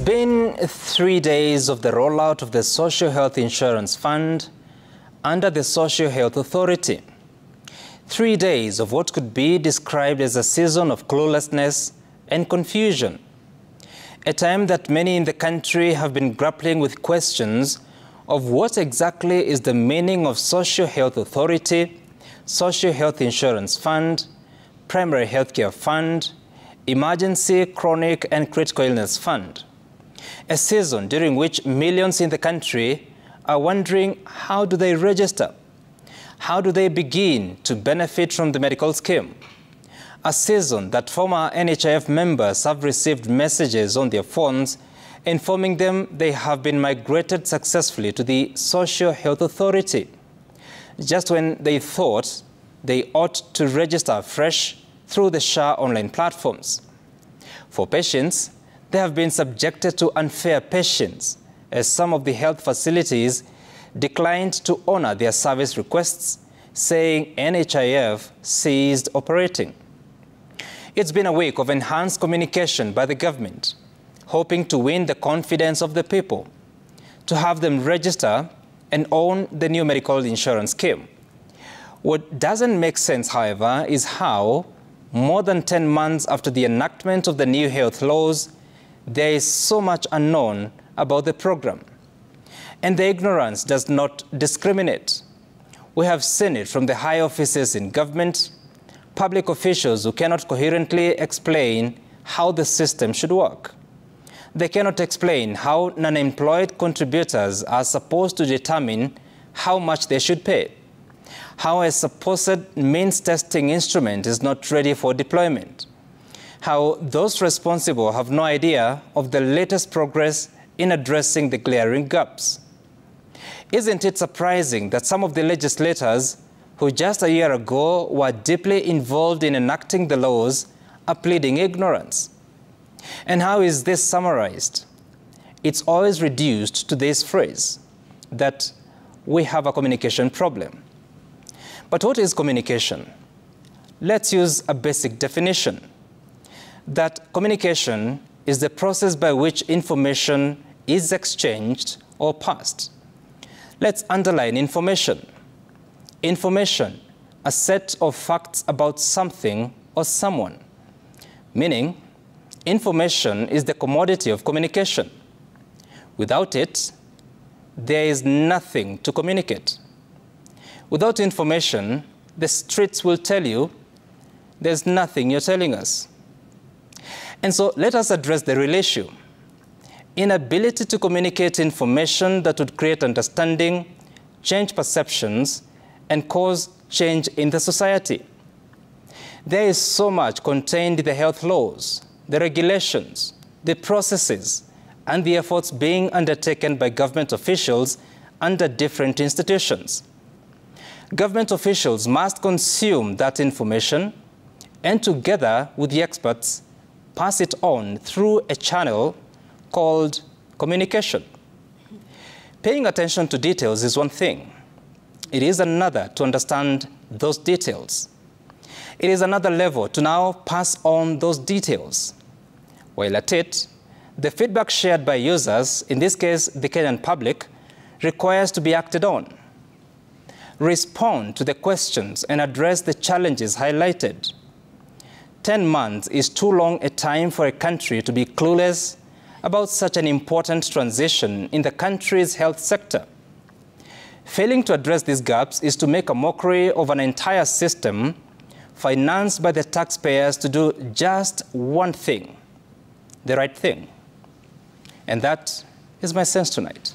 been 3 days of the rollout of the Social Health Insurance Fund under the Social Health Authority. 3 days of what could be described as a season of cluelessness and confusion. A time that many in the country have been grappling with questions of what exactly is the meaning of Social Health Authority, Social Health Insurance Fund, Primary Healthcare Fund, Emergency, Chronic and Critical Illness Fund. A season during which millions in the country are wondering, how do they register? How do they begin to benefit from the medical scheme? A season that former NHIF members have received messages on their phones informing them they have been migrated successfully to the Social Health Authority, just when they thought they ought to register afresh through the SHA online platforms. For patients, they have been subjected to unfair patience, as some of the health facilities declined to honor their service requests, saying NHIF ceased operating. It's been a week of enhanced communication by the government, hoping to win the confidence of the people, to have them register and own the new medical insurance scheme. What doesn't make sense, however, is how, more than 10 months after the enactment of the new health laws, there is so much unknown about the program. And the ignorance does not discriminate. We have seen it from the high offices in government, public officials who cannot coherently explain how the system should work. They cannot explain how non-employed contributors are supposed to determine how much they should pay, how a supposed means testing instrument is not ready for deployment, how those responsible have no idea of the latest progress in addressing the glaring gaps. Isn't it surprising that some of the legislators who just a year ago were deeply involved in enacting the laws are pleading ignorance? And how is this summarized? It's always reduced to this phrase, that we have a communication problem. But what is communication? Let's use a basic definition. That communication is the process by which information is exchanged or passed. Let's underline information. Information, a set of facts about something or someone. Meaning, information is the commodity of communication. Without it, there is nothing to communicate. Without information, the streets will tell you there's nothing you're telling us. And so let us address the real issue: inability to communicate information that would create understanding, change perceptions, and cause change in the society. There is so much contained in the health laws, the regulations, the processes, and the efforts being undertaken by government officials under different institutions. Government officials must consume that information and, together with the experts, pass it on through a channel called communication. Paying attention to details is one thing. It is another to understand those details. It is another level to now pass on those details. While at it, the feedback shared by users, in this case the Kenyan public, requires to be acted on. Respond to the questions and address the challenges highlighted. 10 months is too long a time for a country to be clueless about such an important transition in the country's health sector. Failing to address these gaps is to make a mockery of an entire system financed by the taxpayers to do just one thing, the right thing. And that is my sense tonight.